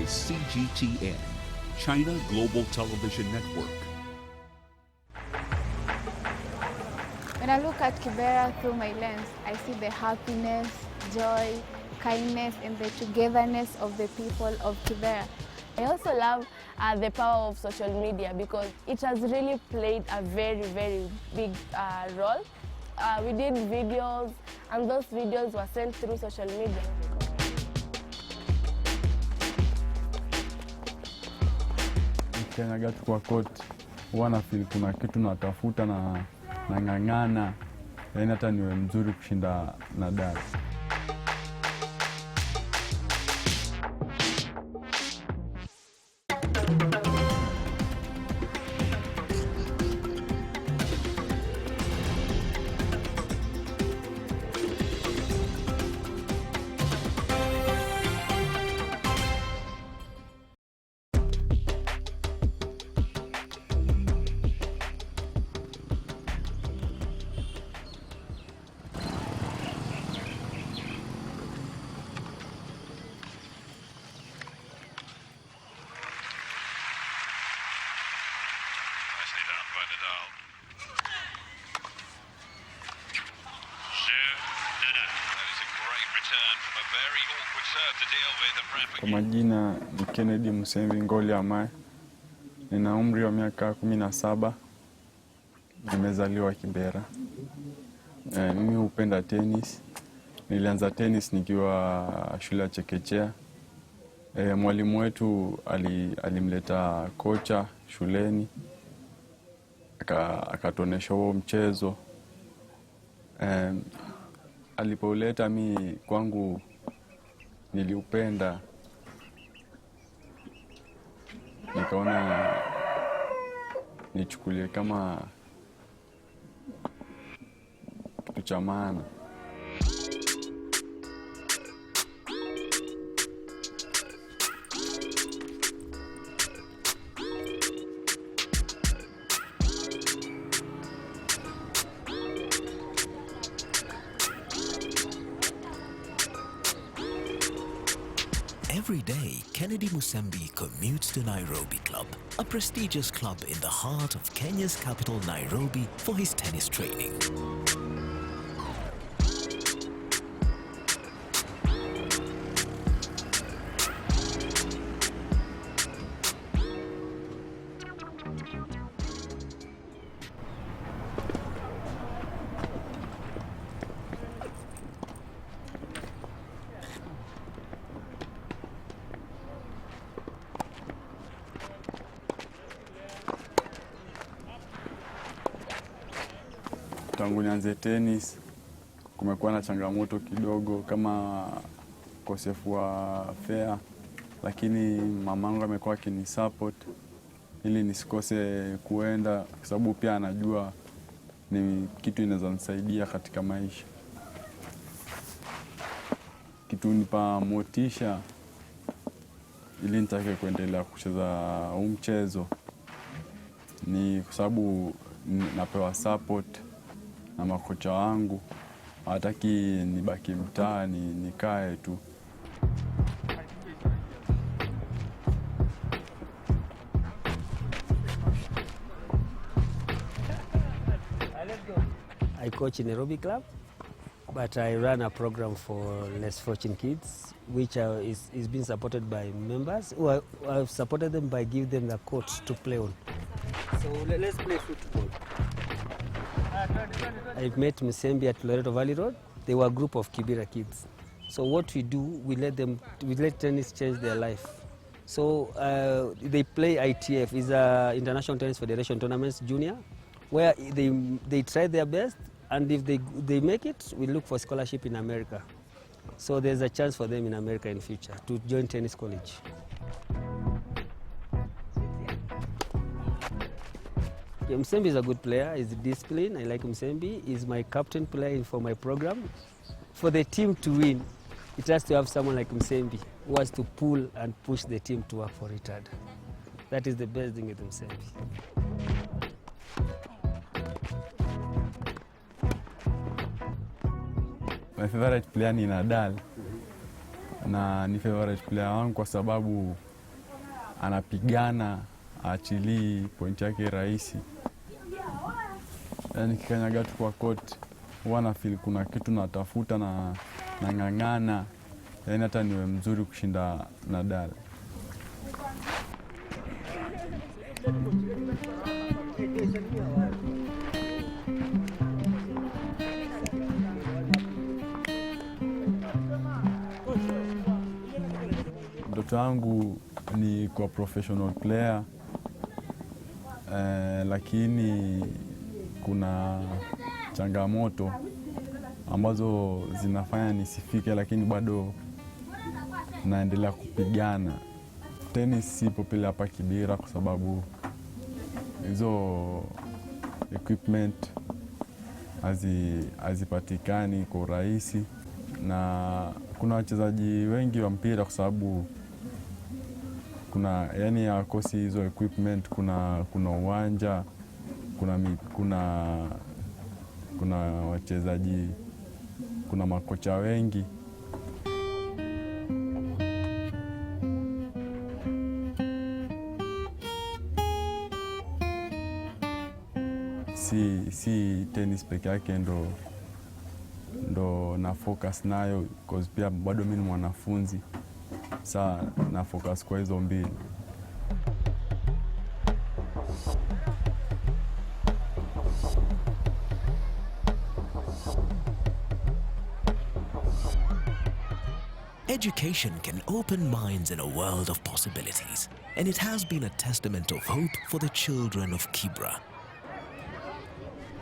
is CGTN, China Global Television Network. When I look at Kibera through my lens, I see the happiness, joy, kindness, and the togetherness of the people of Kibera. I also love the power of social media because it has really played a very, very big role. We did videos, and those videos were sent through social media. Nikiangalia kwa koti, huwa na feel kuna kitu natafuta na ng'ang'ana, yaani hata niwe mzuri kushinda na dada. Kwa majina ni Kennedy Musembi Ngoli Amae. Nina umri wa miaka 17. Nimezaliwa Kibera. Mimi hupenda tennis. Nilianza tennis nikiwa shule ya chekechea. Mwalimu wetu alimleta kocha shuleni. Akatuonesha huo mchezo. Alipoleta mimi kwangu niliupenda. Nikaona nichukulie kama kitu cha maana. Every day, Kennedy Musembi commutes to Nairobi Club, a prestigious club in the heart of Kenya's capital, Nairobi, for his tennis training. Tangu nianze tennis, kumekuwa na changamoto kidogo kama ukosefu wa fare, lakini mamangu amekuwa akinisupport ili nisikose kuenda, kwa sababu pia anajua ni kitu inaweza nisaidia katika maisha. Kitu nipa motisha ili nitake kuendelea kucheza huu mchezo ni kwa sababu napewa support na makocha wangu. Hataki nibaki mtaani nikae tu. I coach in Nairobi Club, but I run a program for less fortunate kids, which is being supported by members who I've supported them by giving them the court to play on. So let's play football. I've met Musembi at Loreto Valley Road. They were a group of Kibera kids. So what we do, we let tennis change their life. So they play ITF, is a International Tennis Federation tournaments junior, where they try their best, and if they make it, we look for scholarship in America. So there's a chance for them in America in future to join tennis college. Yeah, Musembi is a good player. He's disciplined. I like Musembi. He's my captain player for my program. For the team to win, it has to have someone like Musembi who has to pull and push the team to work for it hard. That is the best thing with Musembi. My favorite player ni Nadal. Na ni favorite player wangu kwa sababu anapigana aachilii point yake rahisi. Yani kikanyaga tu kwa court huwa na feel kuna kitu natafuta na ng'ang'ana, yani hata niwe mzuri kushinda Nadal. Ndoto yangu ni kuwa professional player, lakini kuna changamoto ambazo zinafanya nisifike, lakini bado naendelea kupigana. Tennis si popular hapa Kibera kwa sababu hizo equipment hazipatikani kwa urahisi, na kuna wachezaji wengi wa mpira kwa sababu kuna yani hakosi hizo equipment. Kuna uwanja, kuna wachezaji, kuna makocha wengi. Si tennis peke yake ndo na focus nayo, because pia bado mimi ni mwanafunzi, saa na focus kwa hizo mbili. Education can open minds in a world of possibilities, and it has been a testament of hope for the children of Kibra.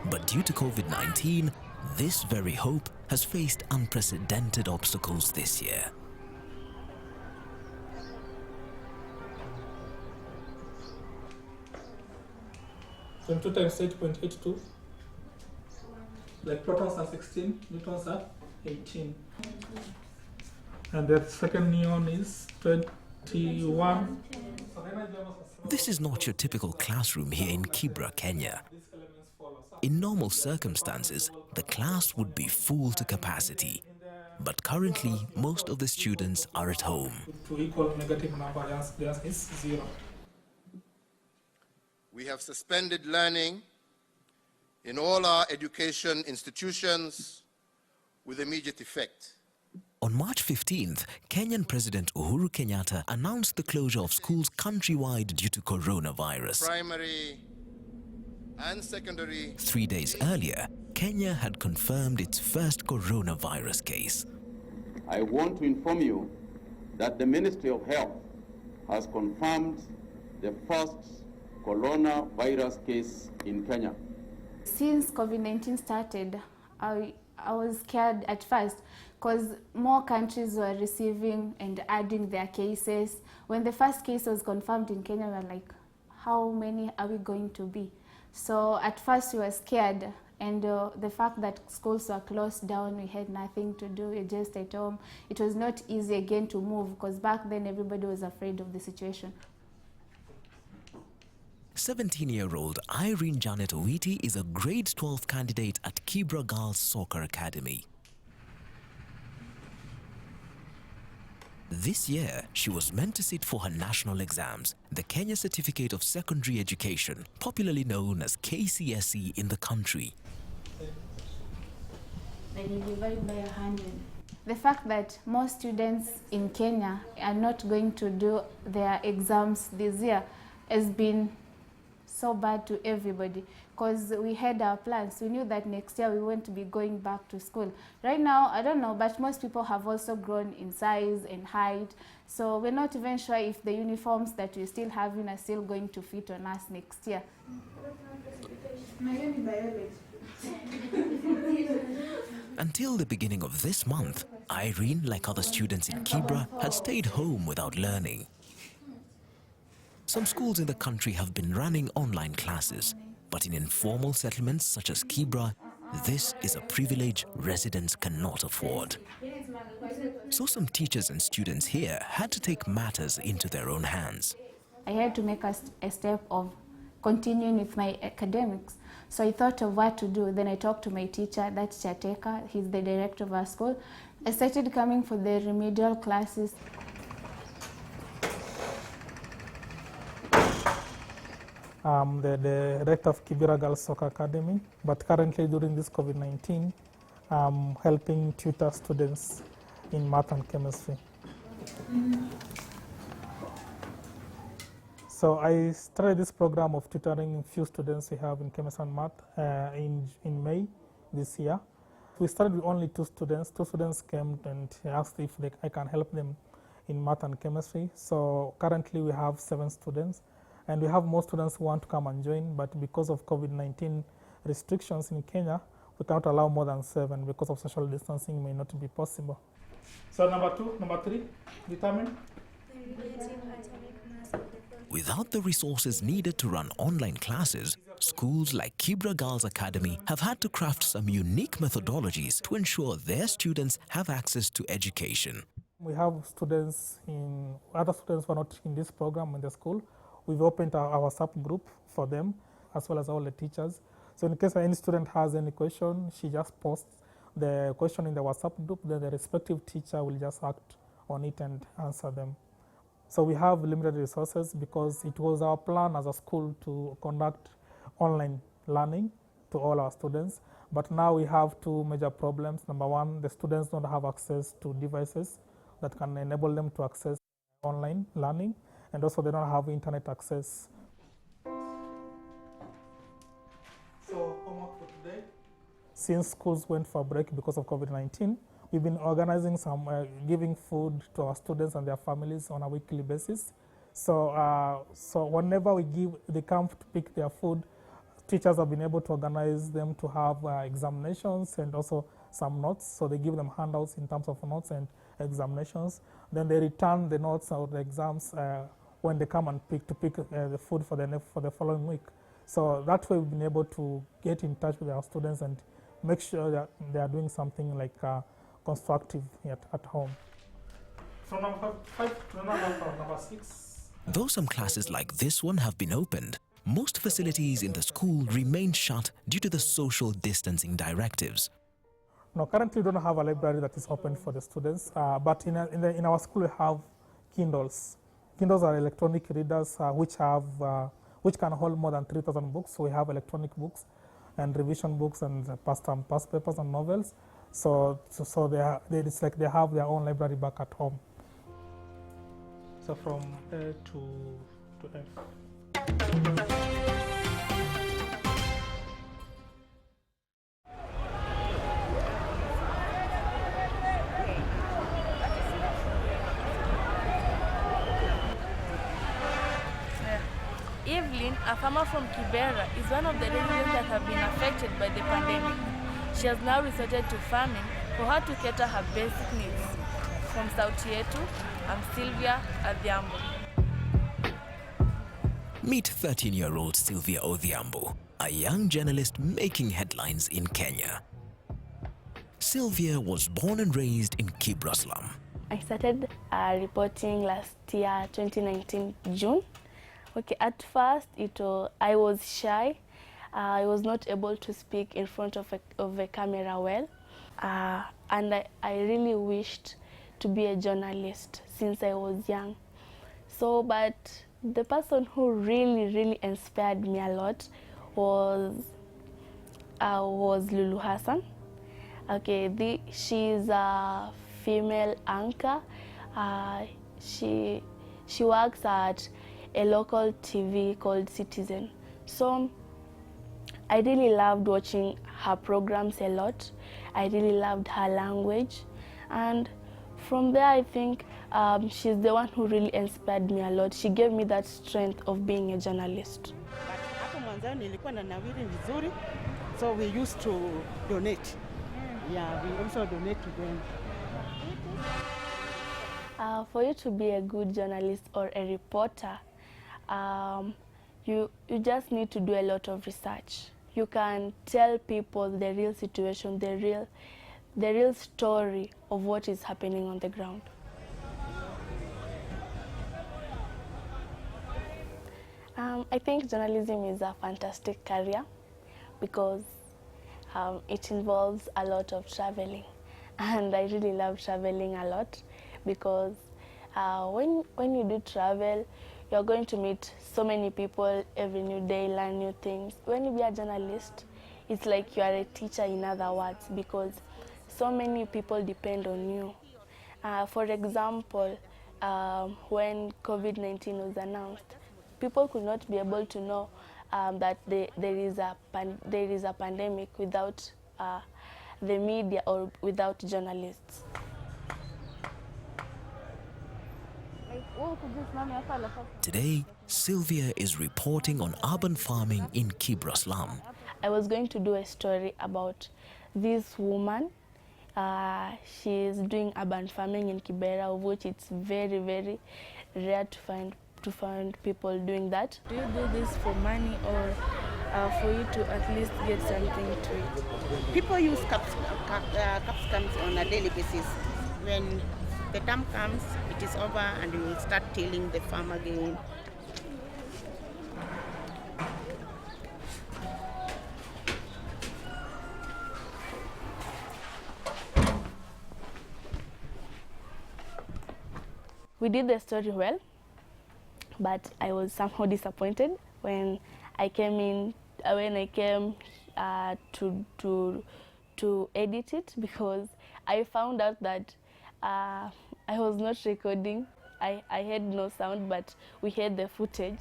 But due to COVID-19, this very hope has faced unprecedented obstacles this year. So 2 times 8.82, like protons are 16, neutrons are 18. And the second neon is 21. This is not your typical classroom here in Kibra, Kenya. In normal circumstances, the class would be full to capacity. But currently, most of the students are at home. To equal negative number, the answer is 0. We have suspended learning in all our education institutions with immediate effect. On March 15th, Kenyan President Uhuru Kenyatta announced the closure of schools countrywide due to coronavirus. Primary and secondary. 3 days earlier, Kenya had confirmed its first coronavirus case. I want to inform you that the Ministry of Health has confirmed the first coronavirus case in Kenya. Since COVID-19 started, I was scared at first because more countries were receiving and adding their cases. When the first case was confirmed in Kenya, we were like, how many are we going to be? So at first we were scared, and the fact that schools were closed down, we had nothing to do, we were just at home. It was not easy again to move because back then everybody was afraid of the situation. 17-year-old Irene Janet Owiti is a grade 12 candidate at Kibra Girls Soccer Academy. This year, she was meant to sit for her national exams, the Kenya Certificate of Secondary Education, popularly known as KCSE in the country. The fact that most students in Kenya are not going to do their exams this year has been so bad to everybody, because we had our plans. We knew that next year we won't be going back to school. Right now, I don't know, but most people have also grown in size and height, so we're not even sure if the uniforms that we're still having are still going to fit on us next year. Until the beginning of this month, Irene, like other students in Kibra, had stayed home without learning. Some schools in the country have been running online classes, but in informal settlements such as Kibra, this is a privilege residents cannot afford. So some teachers and students here had to take matters into their own hands. I had to make a step of continuing with my academics. So I thought of what to do. Then I talked to my teacher, that's Chateka, he's the director of our school. I started coming for the remedial classes. the director of Kibera Girls Soccer Academy, but currently during this COVID-19, I'm helping tutor students in math and chemistry. So I started this program of tutoring few students we have in chemistry and math in May this year. We started with only 2 students. 2 students came and asked if I can help them in math and chemistry. So currently we have 7 students, and we have more students who want to come and join, but because of COVID-19 restrictions in Kenya, we cannot allow more than 7 because of social distancing may not be possible. So number 3, determine. Without the resources needed to run online classes, schools like Kibra Girls Academy have had to craft some unique methodologies to ensure their students have access to education. We have other students who are not in this program in the school. We've opened our WhatsApp group for them, as well as all the teachers. So in case any student has any question, she just posts the question in the WhatsApp group, then the respective teacher will just act on it and answer them. So we have limited resources because it was our plan as a school to conduct online learning to all our students. But now we have 2 major problems. Number 1, the students don't have access to devices that can enable them to access online learning, and also they don't have internet access. So homework for today. Since schools went for break because of COVID-19, we've been organizing some, giving food to our students and their families on a weekly basis. So whenever they come to pick their food, teachers have been able to organize them to have examinations and also some notes. So they give them handouts in terms of notes and examinations. Then they return the notes or the exams when they come and pick the food for the following week. So that way we've been able to get in touch with our students and make sure that they are doing something like constructive at home. From number 5 to number 6. Though some classes like this one have been opened, most facilities in the school remain shut due to the social distancing directives. No, currently we don't have a library that is open for the students, but in our school we have Kindles. Kindles are electronic readers which can hold more than 3,000 books. So we have electronic books and revision books and past papers and novels. So it's like they have their own library back at home. So from A to F. Evelyn, a farmer from Kibera, is one of the residents that have been affected by the pandemic. She has now resorted to farming for her to cater her basic needs. From Sauti Yetu, I'm Silvia Odhiambo. Meet 13-year-old Silvia Odhiambo, a young journalist making headlines in Kenya. Sylvia was born and raised in Kibra slum. I started reporting last year, 2019, June. Okay, at first I was shy. I was not able to speak in front of a camera well. And I really wished to be a journalist since I was young. So, but the person who really inspired me a lot was Lulu Hassan. Okay, she's a female anchor. She works at a local TV called Citizen. So I really loved watching her programs a lot. I really loved her language. And from there, I think she's the one who really inspired me a lot. She gave me that strength of being a journalist. Hapo mwanzoni nilikuwa na nawiri vizuri, so we used to donate. Yeah, we also donate to them. For you to be a good journalist or a reporter, you just need to do a lot of research. You can tell people the real situation, the real story of what is happening on the ground. I think journalism is a fantastic career because it involves a lot of traveling, and I really love traveling a lot because When you do travel, you're going to meet so many people every new day, learn new things. When you be a journalist, it's like you are a teacher, in other words, because so many people depend on you. For example, when COVID-19 was announced, people could not be able to know that there is a pandemic without the media or without journalists. Today, Silvia is reporting on urban farming in Kibra slum. I was going to do a story about this woman. She is doing urban farming in Kibera, of which it's very, very rare to find people doing that. Do you do this for money or for you to at least get something to eat? People use capsicums on a daily basis. When the term comes, it is over and we will start tilling the farm again. We did the story well, but I was somehow disappointed when I came to edit it, because I found out that I was not recording. I had no sound, but we had the footage.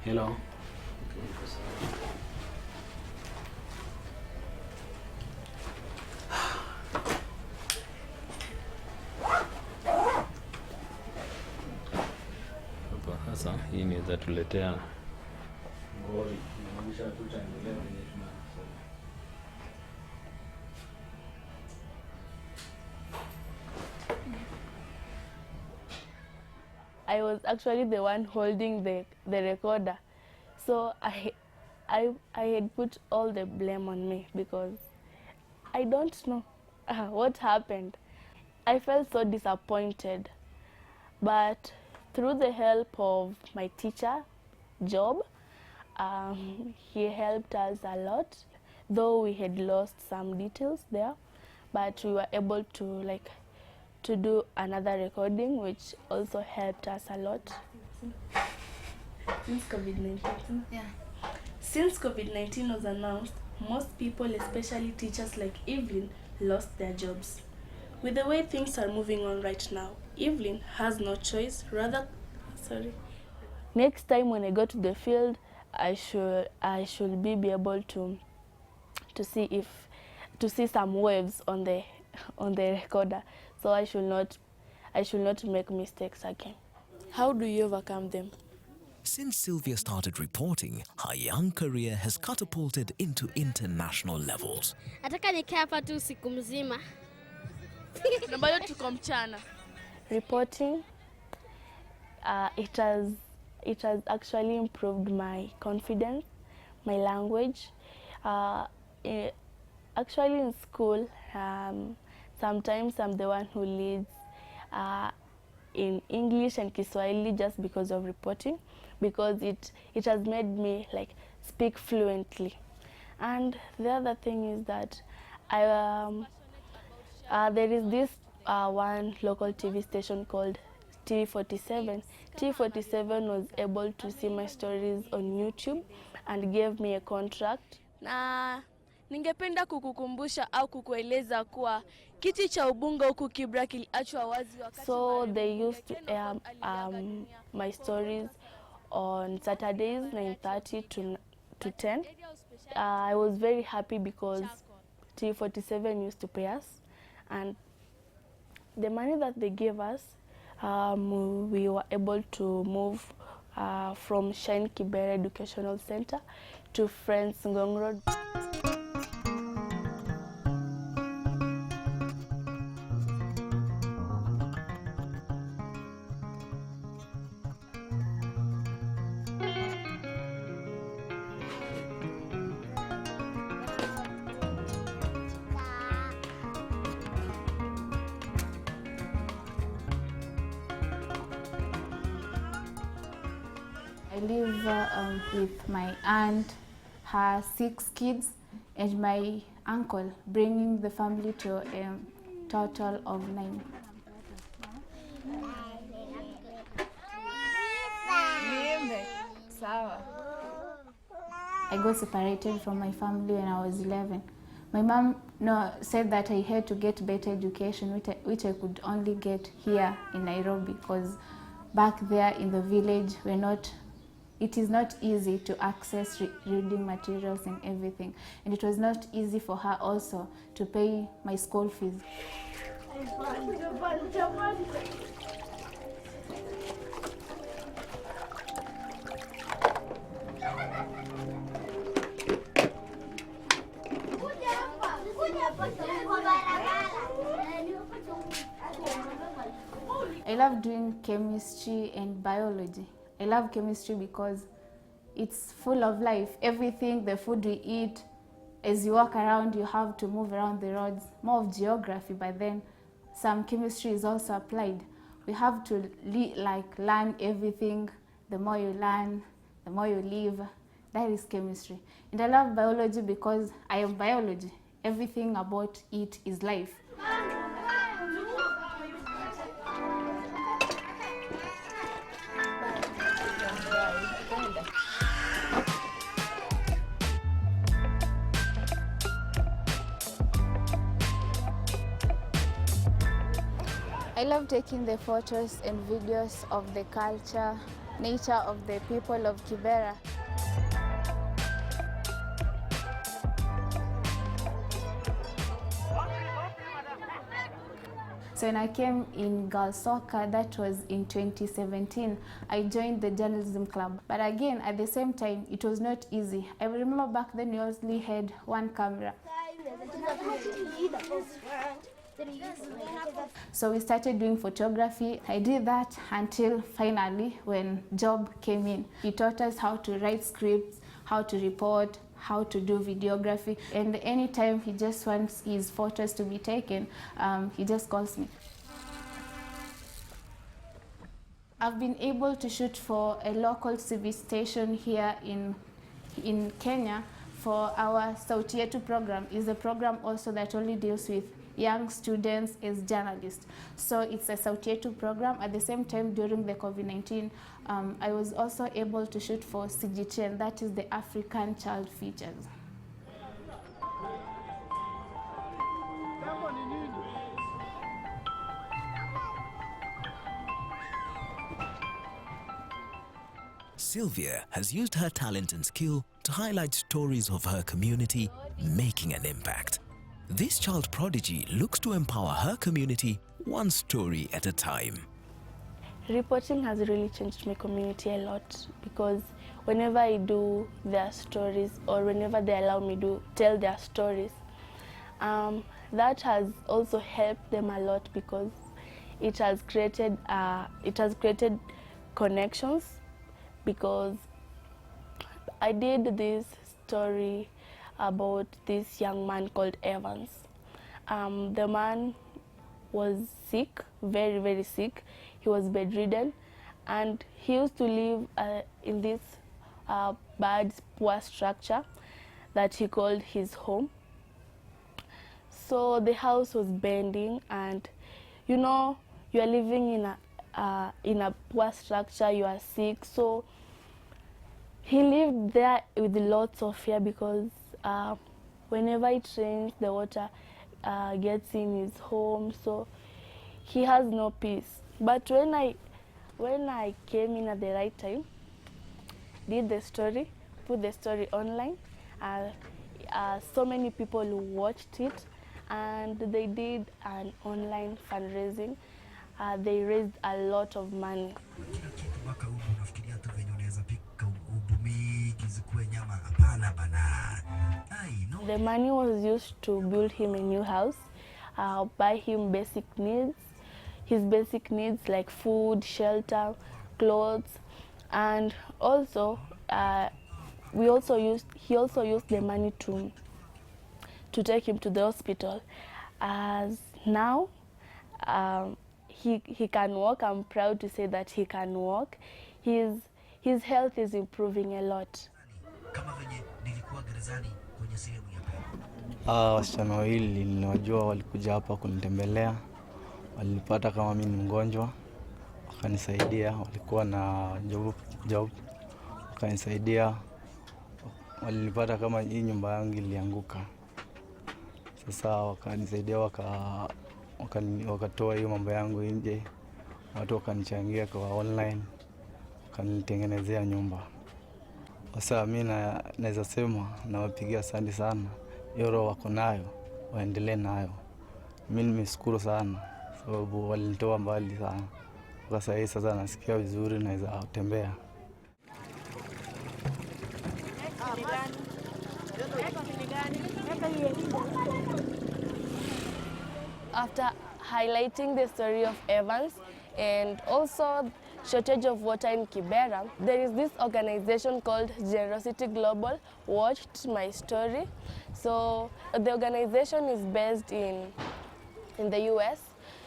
Hello. Sasa hii inaweza tuletea ngori. I was actually the one holding the recorder, so I had put all the blame on me because I don't know what happened. I felt so disappointed, but through the help of my teacher, Job, he helped us a lot, though we had lost some details there, but we were able to do another recording, which also helped us a lot. Since COVID-19, Since COVID-19 was announced, most people, especially teachers like Evelyn, lost their jobs. With the way things are moving on right now, Evelyn has no choice. Next time when I go to the field, I should be able to see some waves on the recorder, so I should not make mistakes again. How do you overcome them? Since Silvia started reporting, her young career has catapulted into international levels. Nataka nikae hapa tu siku mzima. Na bado tuko mchana. Reporting, it has actually improved my confidence, my language. Actually in school, sometimes I'm the one who leads in English and Kiswahili just because of reporting, because it has made me speak fluently. And the other thing is that there is this one local TV station called TV47. TV47 was able to see my stories on YouTube and gave me a contract. Na ningependa kukukumbusha au kukueleza kuwa kiti cha ubunge huku Kibra kiliachwa wazi wakati. So they used to air my stories on Saturdays 9:30 to 10. I was very happy because TV47 used to pay us, and the money that they gave us, we were able to move from Shine Kibera Educational Center to Friends Ngong Road. I live with my aunt, her 6 kids, and my uncle, bringing the family to a total of 9. I got separated from my family when I was 11. My mom said that I had to get better education, which I could only get here in Nairobi, because back there in the village, it is not easy to access reading materials and everything. And it was not easy for her also to pay my school fees. I love doing chemistry and biology. I love chemistry because it's full of life. Everything, the food we eat, as you walk around, you have to move around the roads. More of geography, but then some chemistry is also applied. We have to learn everything. The more you learn, the more you live. That is chemistry. And I love biology because I am biology. Everything about it is life. I love taking the photos and videos of the culture, nature of the people of Kibera. So when I came in girls soccer, that was in 2017, I joined the journalism club. But again, at the same time, it was not easy. I remember back then we only had one camera. So we started doing photography. I did that until finally when job came in. He taught us how to write scripts, how to report, how to do videography. And anytime he just wants his photos to be taken, he just calls me. I've been able to shoot for a local TV station here in Kenya for our Sauti Yetu program. It's a program also that only deals with young students as journalists. So it's a Sauti Yetu program. At the same time, during the COVID-19, I was also able to shoot for CGTN, that is the African Child Features. Silvia has used her talent and skill to highlight stories of her community, making an impact. This child prodigy looks to empower her community one story at a time. Reporting has really changed my community a lot, because whenever I do their stories or whenever they allow me to tell their stories, that has also helped them a lot, because it has created connections. Because I did this story about this young man called Evans. The man was sick, very, very sick. He was bedridden, and he used to live in this bad, poor structure that he called his home. So the house was bending, and you know, you are living in a poor structure, you are sick. So he lived there with lots of fear, because whenever it rains, the water gets in his home, so he has no peace. But when I came in at the right time, did the story, put the story online, so many people watched it, and they did an online fundraising. They raised a lot of money. The money was used to build him a new house, buy him basic needs, his basic needs like food, shelter, clothes, and also he also used the money to take him to the hospital. As now he can walk. I'm proud to say that he can walk. His health is improving a lot. Wasichana wawili ninawajua, walikuja hapa kunitembelea. Walipata kama mimi ni mgonjwa, wakanisaidia. Walikuwa na job wakanisaidia. Walipata kama hii nyumba yangu ilianguka. Sasa wakanisaidia, wakatoa hiyo mambo yangu nje. Watu wakanichangia kwa online, wakanitengenezea nyumba. Sasa mimi naweza sema nawapigia asante sana. Hiyo roho wako nayo, waendelee nayo. Mimi nimeshukuru sana sababu walinitoa mbali sana. Kwa sasa nasikia vizuri, naweza tembea. After highlighting the story of Evans and also shortage of water in Kibera, there is this organization called Generosity Global watched my story. So the organization is based in the US.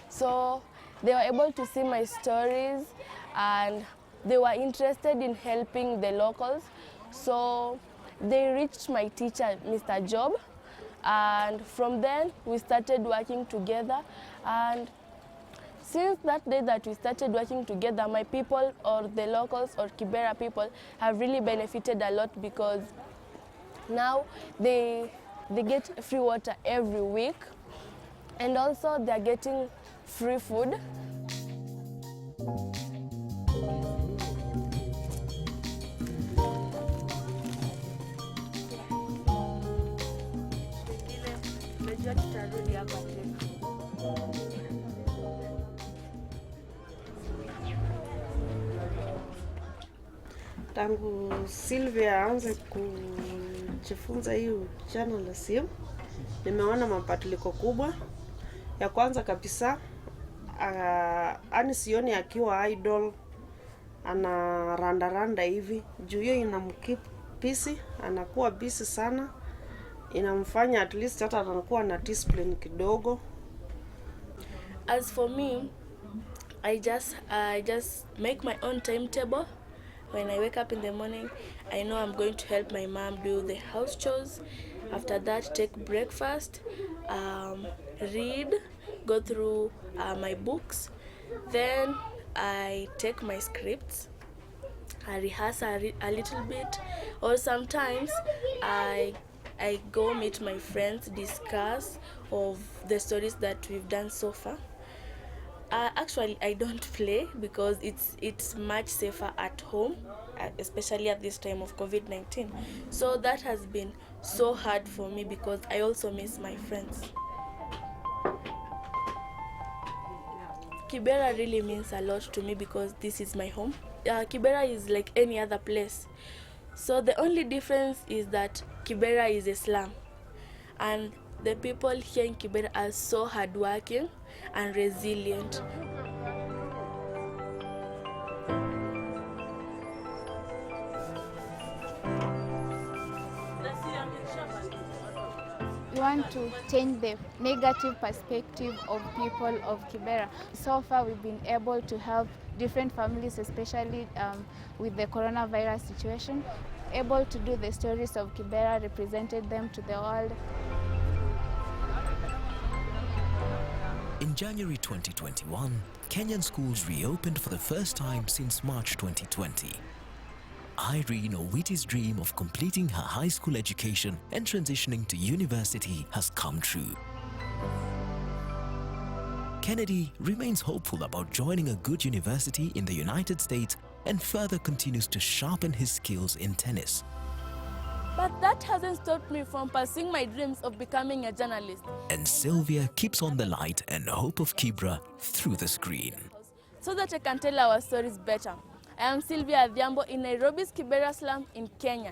So they were able to see my stories and they were interested in helping the locals. So they reached my teacher, Mr. Job, and from then we started working together. And since that day that we started working together, my people or the locals or Kibera people have really benefited a lot because now they get free water every week and also they're getting free food. Tangu Silvia aanze kujifunza hii channel la simu, nimeona mabadiliko kubwa. Ya kwanza kabisa, ani sioni akiwa idol, ana randa hivi. Juu hiyo inamkeep busy, anakuwa busy sana. Inamfanya at least hata anakuwa na discipline kidogo. As for me, I just make my own timetable. When I wake up in the morning, I know I'm going to help my mom do the house chores. After that, take breakfast, read, go through my books. Then I take my scripts, I rehearse a little bit, or sometimes I go meet my friends, discuss of the stories that we've done so far. Actually, I don't play because it's much safer at home, especially at this time of COVID-19. So that has been so hard for me because I also miss my friends. Kibera really means a lot to me because this is my home. Kibera is like any other place. So the only difference is that Kibera is a slum. And the people here in Kibera are so hardworking and resilient. We want to change the negative perspective of people of Kibera. So far we've been able to help different families, especially with the coronavirus situation, able to do the stories of Kibera, represented them to the world. In January 2021, Kenyan schools reopened for the first time since March 2020. Irene Owiti's dream of completing her high school education and transitioning to university has come true. Kennedy remains hopeful about joining a good university in the United States and further continues to sharpen his skills in tennis. But that hasn't stopped me from pursuing my dreams of becoming a journalist. And Silvia keeps on the light and hope of Kibra through the screen. So that I can tell our stories better. I am Silvia in Nairobi's Kibera slum in Kenya.